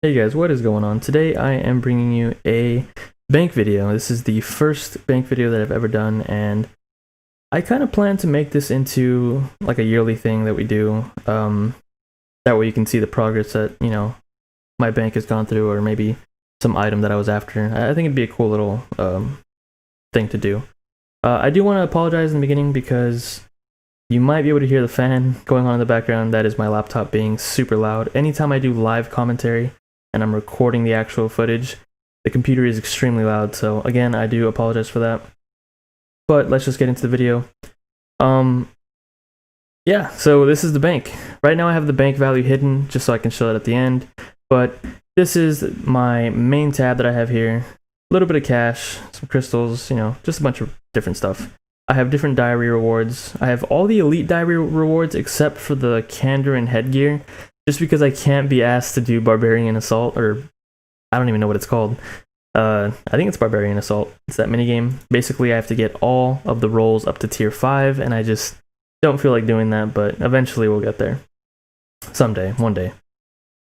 Hey guys, what is going on? Today I am bringing you a bank video. This is the first bank video that I've ever done, and I kind of plan to make this into like a yearly thing that we do. That way you can see the progress that, my bank has gone through, or maybe some item that I was after. I think it'd be a cool little thing to do. I do want to apologize in the beginning because you might be able to hear the fan going on in the background. That is my laptop being super loud. Anytime I do live commentary and I'm recording the actual footage, the computer is extremely loud. So again, I do apologize for that. But let's just get into the video. Yeah, so this is the bank. Right now I have the bank value hidden just so I can show it at the end. But this is my main tab that I have here. A little bit of cash, some crystals, just a bunch of different stuff. I have different diary rewards. I have all the elite diary rewards except for the candor and headgear, just because I can't be asked to do barbarian assault, or I don't even know what it's called. I think it's barbarian assault. It's that minigame. Basically, I have to get all of the rolls up to tier 5, and I just don't feel like doing that, but eventually we'll get there. Someday, one day.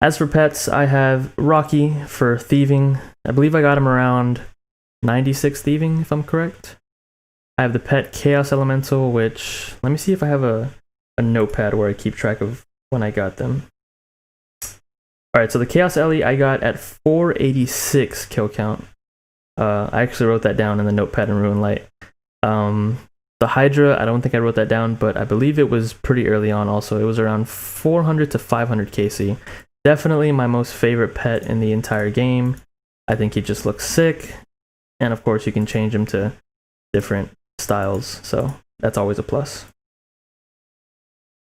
As for pets, I have Rocky for thieving. I believe I got him around 96 thieving, if I'm correct. I have the pet Chaos Elemental, which, let me see if I have a notepad where I keep track of when I got them. Alright, so the Chaos Ellie I got at 486 kill count. I actually wrote that down in the notepad in Ruin Light. The Hydra, I don't think I wrote that down, but I believe it was pretty early on also. It was around 400 to 500 KC. Definitely my most favorite pet in the entire game. I think he just looks sick. And of course you can change him to different styles, so that's always a plus.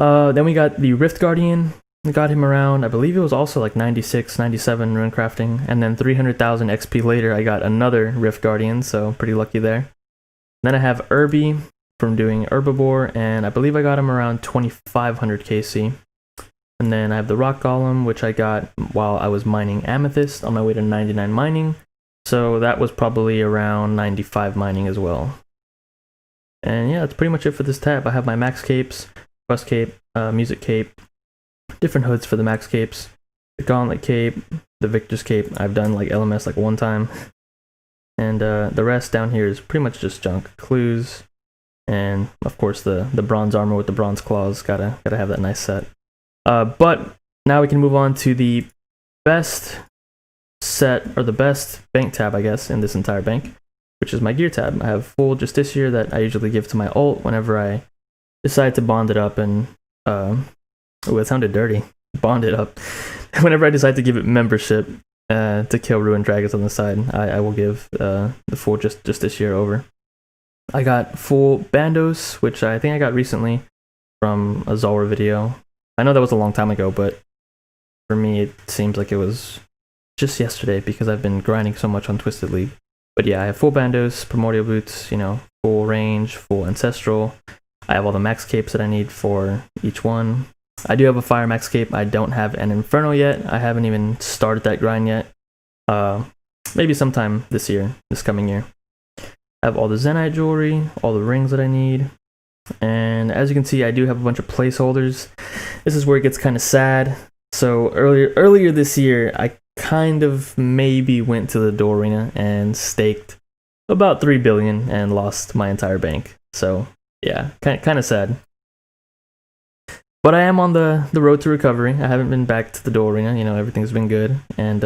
Then we got the Rift Guardian. We got him around, I believe it was also like 96, 97 rune crafting, and then 300,000 XP later I got another Rift Guardian, so pretty lucky there. Then I have Irby from doing Herbivore, and I believe I got him around 2500 KC. And then I have the Rock Golem, which I got while I was mining Amethyst on my way to 99 mining, so that was probably around 95 mining as well. And yeah, that's pretty much it for this tab. I have my max capes, quest cape, music cape, different hoods for the max capes, the gauntlet cape, the victor's cape. I've done like LMS like one time. And the rest down here is pretty much just junk. Clues, and of course the bronze armor with the bronze claws. Gotta have that nice set. But now we can move on to the best set, or the best bank tab, I guess, in this entire bank, which is my gear tab. I have full Justiciar that I usually give to my ult whenever I decide to bond it up and oh, it sounded dirty. Bond it up. Whenever I decide to give it membership to kill ruined dragons on the side, I will give the full Justiciar over. I got full Bandos, which I think I got recently from a Zulrah video. I know that was a long time ago, but for me it seems like it was just yesterday because I've been grinding so much on Twisted League. But yeah, I have full Bandos, Primordial Boots, full range, full Ancestral. I have all the max capes that I need for each one. I do have a Fire max cape. I don't have an Inferno yet. I haven't even started that grind yet. Maybe sometime this coming year. I have all the Zenyte jewelry, all the rings that I need. And as you can see, I do have a bunch of placeholders. This is where it gets kind of sad. So earlier this year, I kind of maybe went to the Door Arena and staked about 3 billion and lost my entire bank. So yeah, kind of sad. But I am on the road to recovery. I haven't been back to the Door Arena. Everything's been good, and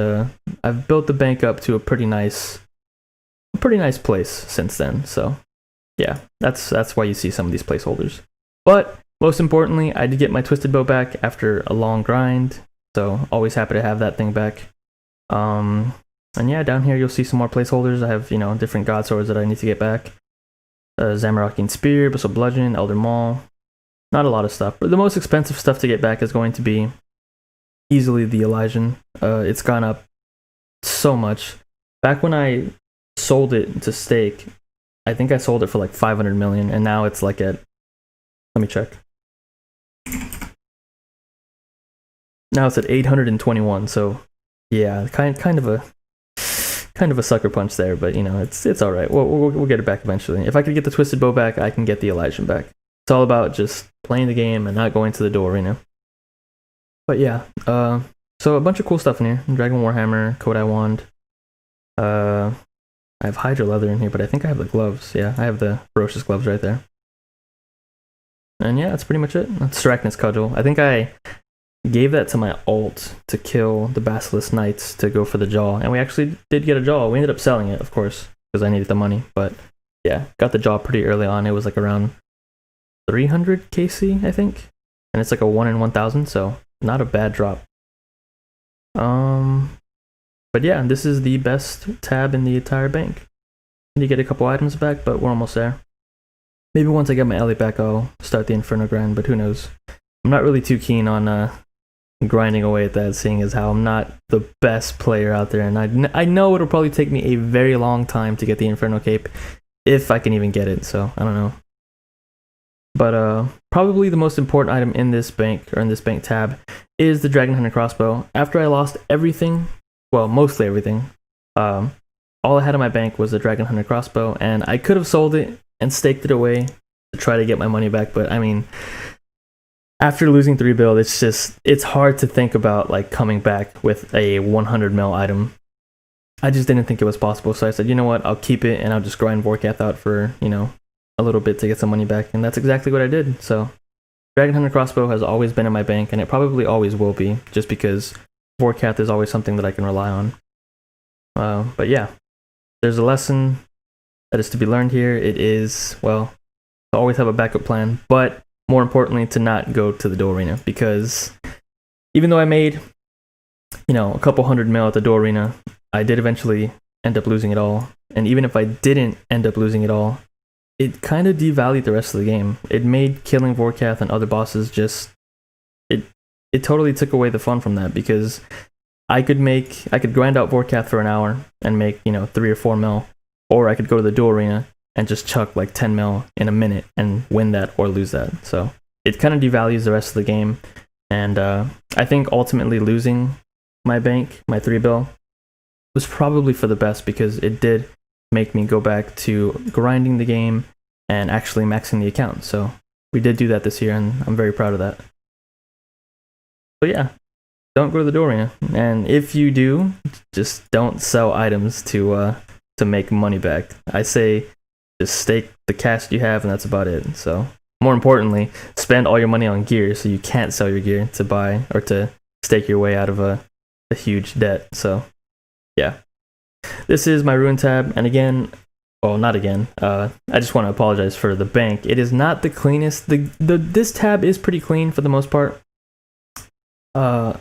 I've built the bank up to a pretty nice place since then. So yeah, that's why you see some of these placeholders. But most importantly, I did get my Twisted Bow back after a long grind, so always happy to have that thing back. And yeah, down here you'll see some more placeholders. I have different god swords that I need to get back. Zamorakian Spear, Abyssal Bludgeon, Elder Maul. Not a lot of stuff, but the most expensive stuff to get back is going to be easily the Elysian. It's gone up so much. Back when I sold it to stake, I think I sold it for like 500 million, and now it's like at, let me check. Now it's at 821. So yeah, kind of a sucker punch there, but it's all right. We'll get it back eventually. If I could get the Twisted Bow back, I can get the Elysian back. It's all about just playing the game and not going to the Door Arena. But yeah, So a bunch of cool stuff in here. Dragon Warhammer, Kodai Wand. I have Hydra Leather in here, but I think I have the gloves. Yeah, I have the Ferocious gloves right there. And yeah, that's pretty much it. That's Arachnid's Cudgel. I think I gave that to my alt to kill the Basilisk Knights to go for the jaw. And we actually did get a jaw. We ended up selling it, of course, because I needed the money. But yeah, got the jaw pretty early on. It was like around 300 KC, I think. And it's like a 1 in 1,000, so not a bad drop. But yeah, this is the best tab in the entire bank. You get a couple items back, but we're almost there. Maybe once I get my Ellie back, I'll start the Inferno grind, but who knows. I'm not really too keen on grinding away at that, seeing as how I'm not the best player out there, and I know it'll probably take me a very long time to get the Inferno cape, if I can even get it, so I don't know. But probably the most important item in this bank, or in this bank tab, is the Dragon Hunter crossbow. After I lost everything, well, mostly everything, all I had in my bank was the Dragon Hunter crossbow, and I could have sold it and staked it away to try to get my money back, but I mean, after losing 3 build, it's hard to think about like coming back with a 100 mil item. I just didn't think it was possible, so I said, you know what, I'll keep it and I'll just grind Vorkath out for, you know, a little bit to get some money back, and that's exactly what I did. So Dragon Hunter crossbow has always been in my bank, and it probably always will be, just because Vorkath is always something that I can rely on. But yeah, there's a lesson that is to be learned here. It is, well, to always have a backup plan, but more importantly, to not go to the duel arena, because even though I made, you know, a couple 100 mil at the duel arena, I did eventually end up losing it all. And even if I didn't end up losing it all, it kind of devalued the rest of the game. It made killing Vorkath and other bosses just, it totally took away the fun from that, because I could grind out Vorkath for an hour and make, you know, 3 or 4 mil, or I could go to the duel arena and just chuck like 10 mil in a minute and win that or lose that. So it kind of devalues the rest of the game. And I think ultimately losing my bank, my 3 bill, was probably for the best, because it did make me go back to grinding the game and actually maxing the account. So we did do that this year, and I'm very proud of that. So yeah, don't go to the duel arena. And if you do, just don't sell items to make money back. I say just stake the cash you have, and that's about it. So more importantly, spend all your money on gear, so you can't sell your gear to buy or to stake your way out of a huge debt. So yeah, this is my ruin tab. And again, well, not again, I just want to apologize for the bank. It is not the cleanest. This tab is pretty clean for the most part, but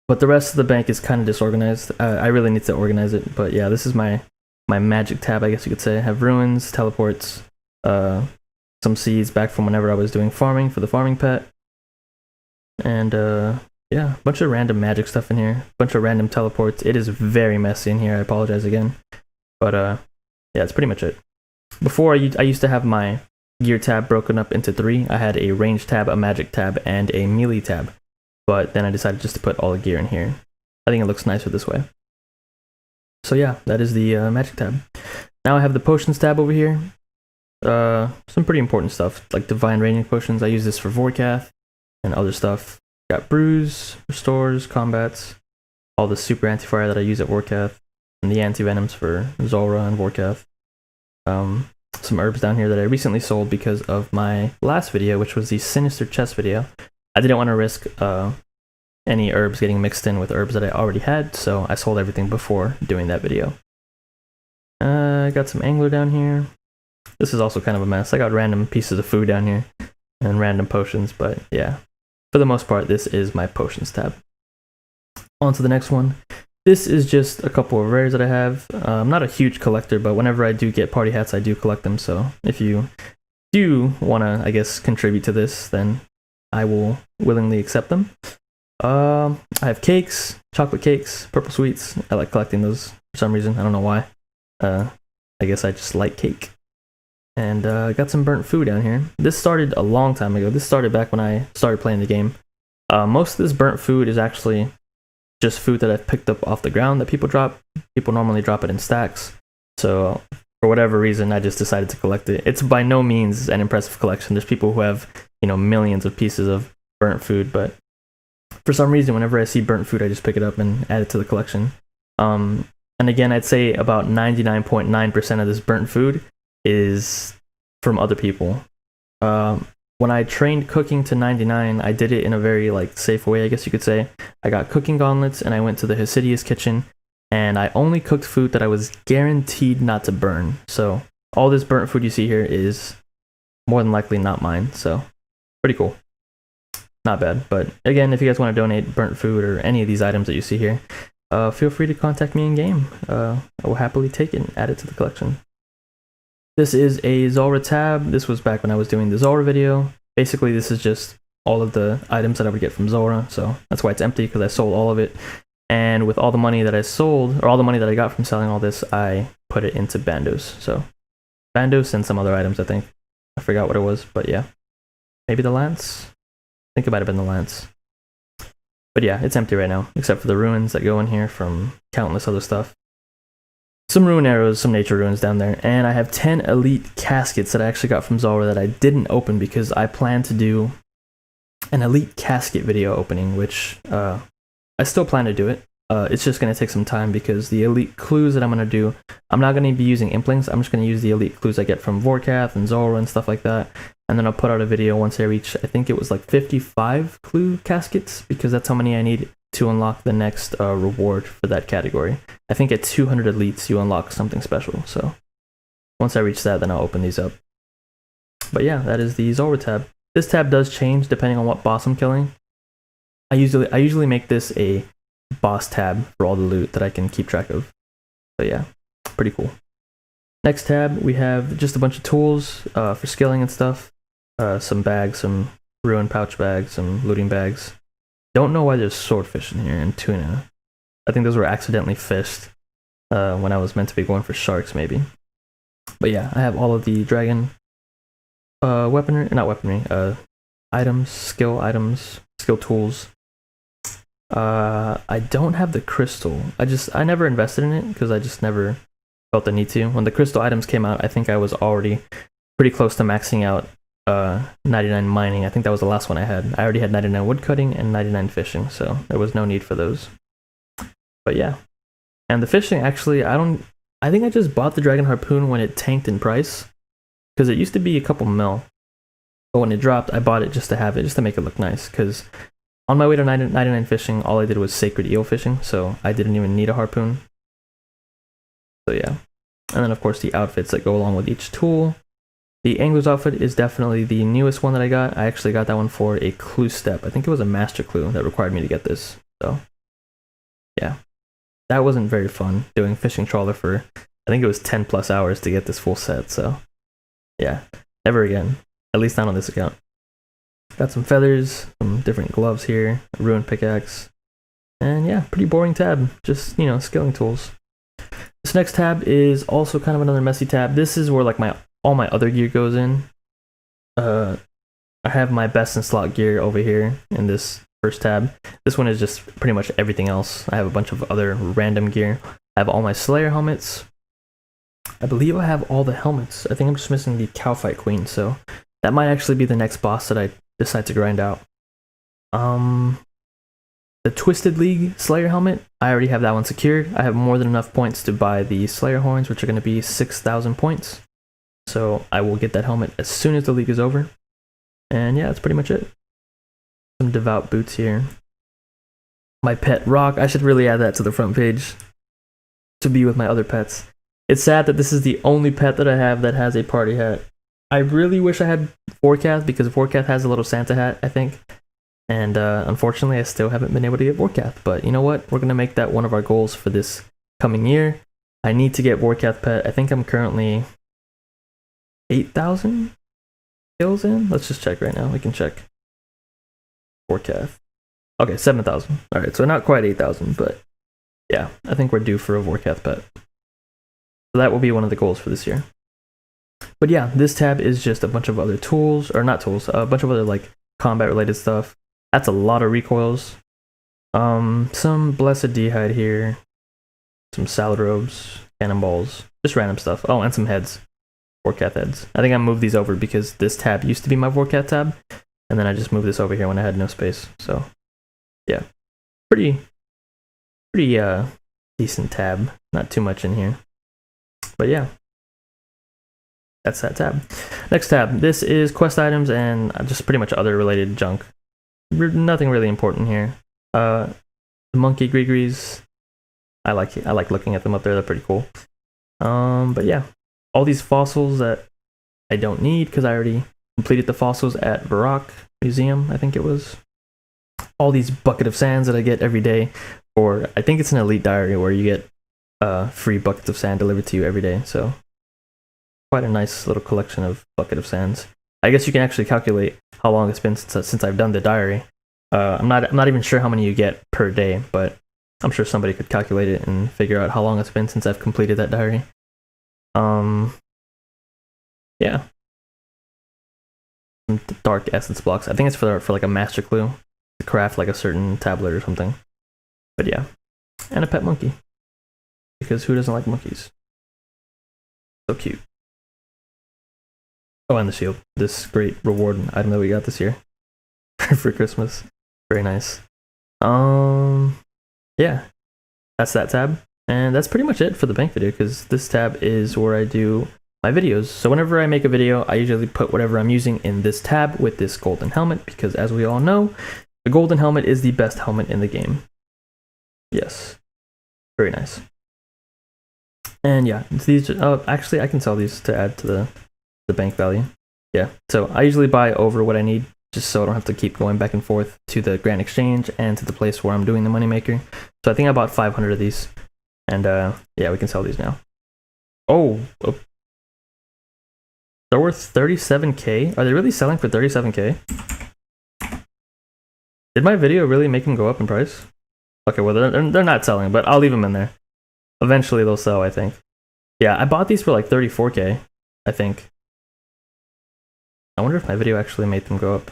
the rest of the bank is kind of disorganized. I really need to organize it. But yeah, this is my magic tab, I guess you could say. I have ruins, teleports, some seeds back from whenever I was doing farming for the farming pet, and yeah, a bunch of random magic stuff in here, a bunch of random teleports. It is very messy in here, I apologize again, but yeah, that's pretty much it. Before, I used to have my gear tab broken up into 3. I had a range tab, a magic tab, and a melee tab, but then I decided just to put all the gear in here. I think it looks nicer this way. So yeah, that is the magic tab. Now I have the potions tab over here. Some pretty important stuff, like divine raining potions. I use this for Vorkath and other stuff. Got brews, restores, combats, all the super anti-fire that I use at Vorkath, and the anti-venoms for Zulrah and Vorkath. Some herbs down here that I recently sold because of my last video, which was the Sinister Chest video. I didn't want to risk any herbs getting mixed in with herbs that I already had, so I sold everything before doing that video. I got some angler down here. This is also kind of a mess. I got random pieces of food down here and random potions, but yeah, for the most part, this is my potions tab. On to the next one. This is just a couple of rares that I have. I'm not a huge collector, but whenever I do get party hats, I do collect them. So if you do want to, I guess, contribute to this, then I will willingly accept them. I have cakes, chocolate cakes, purple sweets. I like collecting those for some reason. I don't know why. I guess I just like cake. And I got some burnt food down here. This started a long time ago. This started back when I started playing the game. Most of this burnt food is actually just food that I've picked up off the ground that people drop. People normally drop it in stacks. So for whatever reason, I just decided to collect it. It's by no means an impressive collection. There's people who have, you know, millions of pieces of burnt food, but for some reason, whenever I see burnt food, I just pick it up and add it to the collection. And again, I'd say about 99.9% of this burnt food is from other people. When I trained cooking to 99, I did it in a very like safe way, I guess you could say. I got cooking gauntlets and I went to the Hasidious kitchen, and I only cooked food that I was guaranteed not to burn. So all this burnt food you see here is more than likely not mine. So pretty cool. Not bad. But again, if you guys want to donate burnt food or any of these items that you see here, feel free to contact me in game. I will happily take it and add it to the collection. This is a Zulrah tab. This was back when I was doing the Zulrah video. Basically, this is just all of the items that I would get from Zulrah. So that's why it's empty, because I sold all of it. And with all the money that I sold, or all the money that I got from selling all this, I put it into Bandos. So Bandos and some other items, I think. I forgot what it was, but yeah. Maybe the Lance? I think it might have been the Lance. But yeah, it's empty right now, except for the ruins that go in here from countless other stuff. Some rune arrows, some nature ruins down there, and I have 10 elite caskets that I actually got from Zulrah that I didn't open because I plan to do an elite casket video opening, which I still plan to do it. It's just going to take some time because the elite clues that I'm going to do, I'm not going to be using implinks. I'm just going to use the elite clues I get from Vorkath and Zulrah and stuff like that. And then I'll put out a video once I reach, I think it was like 55 clue caskets, because that's how many I need to unlock the next reward for that category. I think at 200 elites you unlock something special. So once I reach that, then I'll open these up. But yeah, that is the Zulrah tab. This tab does change depending on what boss I'm killing. I usually make this a boss tab for all the loot that I can keep track of. But yeah, pretty cool. Next tab, we have just a bunch of tools for skilling and stuff. Some bags, some ruined pouch bags, some looting bags. Don't know why there's swordfish in here and tuna. I think those were accidentally fished when I was meant to be going for sharks, maybe. But yeah, I have all of the dragon items, skill tools. I don't have the crystal. I never invested in it because I just never felt the need to. When the crystal items came out, I think I was already pretty close to maxing out 99 mining. I think that was the last one I had. I already had 99 woodcutting and 99 fishing, so there was no need for those. But yeah. And the fishing, actually, I think I just bought the dragon harpoon when it tanked in price, because it used to be a couple mil. But when it dropped, I bought it just to have it, just to make it look nice, because on my way to 99 fishing, all I did was sacred eel fishing, so I didn't even need a harpoon. So yeah. And then of course the outfits that go along with each tool. The angler's outfit is definitely the newest one that I got. I actually got that one for a clue step. I think it was a master clue that required me to get this. So yeah. That wasn't very fun, doing fishing trawler for, I think it was 10 plus hours to get this full set, so yeah. Never again. At least not on this account. Got some feathers, some different gloves here, a ruined pickaxe, and yeah, pretty boring tab. Just, you know, skilling tools. This next tab is also kind of another messy tab. This is where like all my other gear goes in. I have my best in slot gear over here in this first tab. This one is just pretty much everything else. I have a bunch of other random gear. I have all my Slayer helmets. I believe I have all the helmets. I think I'm just missing the Cowfight Queen, so that might actually be the next boss that I decide to grind out. The Twisted League Slayer helmet, I already have that one secured. I have more than enough points to buy the Slayer horns, which are going to be 6,000 points. So I will get that helmet as soon as the league is over. And yeah, that's pretty much it. Some devout boots here. My pet rock, I should really add that to the front page to be with my other pets. It's sad that this is the only pet that I have that has a party hat. I really wish I had Vorkath, because Vorkath has a little Santa hat, I think. And unfortunately, I still haven't been able to get Vorkath. But you know what? We're going to make that one of our goals for this coming year. I need to get Vorkath pet. I think I'm currently 8,000 kills in. Let's just check right now. We can check. Vorkath. Okay, 7,000. Alright, so not quite 8,000, but yeah, I think we're due for a Vorkath pet. So that will be one of the goals for this year. But yeah, this tab is just a bunch of other tools, or not tools, a bunch of other like combat related stuff. That's a lot of recoils. Some blessed d'hide here, some salad robes, cannonballs, just random stuff. Oh, and some heads, Vorkath heads. I think I moved these over because this tab used to be my Vorkath tab, and then I just moved this over here when I had no space. So yeah, pretty decent tab. Not too much in here, but yeah, that's that tab. Next tab. This is quest items and just pretty much other related junk. Nothing really important here. The monkey grigris. I like looking at them up there. They're pretty cool. But yeah, all these fossils that I don't need because I already completed the fossils at Barak Museum, I think it was. All these bucket of sands that I get every day, or I think it's an elite diary where you get free buckets of sand delivered to you every day. So quite a nice little collection of bucket of sands. I guess you can actually calculate how long it's been since I've done the diary. I'm not even sure how many you get per day, but I'm sure somebody could calculate it and figure out how long it's been since I've completed that diary. Yeah. Some dark essence blocks. I think it's for like a master clue to craft like a certain tablet or something. But yeah. And a pet monkey. Because who doesn't like monkeys? So cute. Oh, and the shield. This great reward item that we got this year for Christmas. Very nice. Yeah. That's that tab. And that's pretty much it for the bank video, because this tab is where I do my videos. So whenever I make a video, I usually put whatever I'm using in this tab with this golden helmet, because as we all know, the golden helmet is the best helmet in the game. Yes. Very nice. And yeah, these actually I can sell these to add to the bank value. Yeah. So I usually buy over what I need, just so I don't have to keep going back and forth to the Grand Exchange and to the place where I'm doing the moneymaker. So I think I bought 500 of these. And yeah, we can sell these now. Oh, they're worth 37k. Are they really selling for 37k? Did my video really make them go up in price? Okay, well they're not selling, but I'll leave them in there. Eventually they'll sell, I think. Yeah, I bought these for like 34k, I think. I wonder if my video actually made them go up.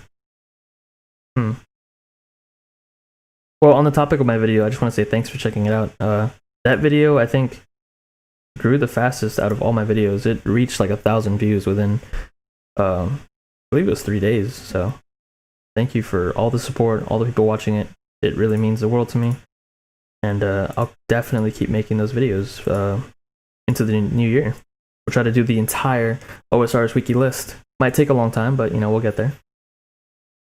Well, on the topic of my video, I just want to say thanks for checking it out. That video, I think, grew the fastest out of all my videos. It reached like 1,000 views within, I believe it was 3 days. So thank you for all the support, all the people watching it. It really means the world to me. And I'll definitely keep making those videos into the new year. We'll try to do the entire OSRS wiki list. Might take a long time, but you know, we'll get there.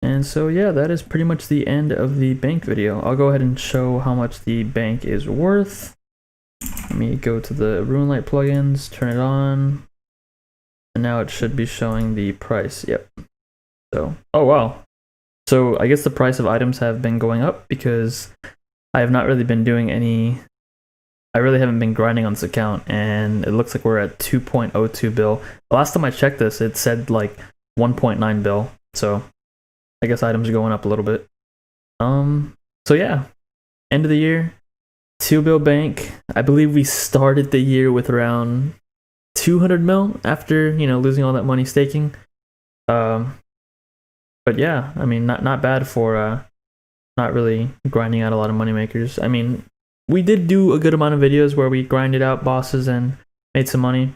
And so yeah, that is pretty much the end of the bank video. I'll go ahead and show how much the bank is worth. Let me go to the RuneLite plugins, turn it on, and now it should be showing the price. Yep. So, oh wow. So I guess the price of items have been going up because I have not really been doing any. I really haven't been grinding on this account, and it looks like we're at 2.02 bill. The last time I checked this, it said like 1.9 bill. So I guess items are going up a little bit. So yeah, end of the year. 2 bill bank. I believe we started the year with around 200 mil after, you know, losing all that money staking. But yeah, I mean, not bad for not really grinding out a lot of money makers. I mean, we did do a good amount of videos where we grinded out bosses and made some money,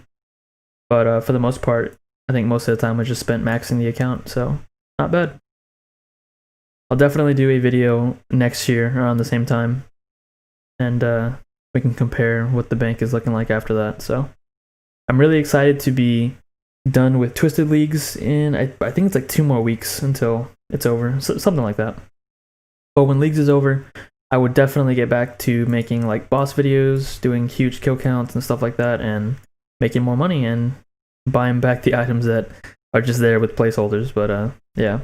but for the most part, I think most of the time was just spent maxing the account. So not bad. I'll definitely do a video next year around the same time. And we can compare what the bank is looking like after that. So I'm really excited to be done with Twisted Leagues in, I think it's like 2 more weeks until it's over, so, something like that. But when Leagues is over, I would definitely get back to making like boss videos, doing huge kill counts and stuff like that, and making more money and buying back the items that are just there with placeholders. But yeah.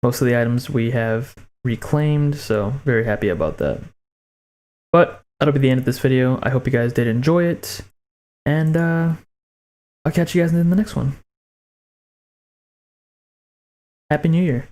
Most of the items we have reclaimed, so very happy about that. But that'll be the end of this video. I hope you guys did enjoy it, and I'll catch you guys in the next one. Happy New Year.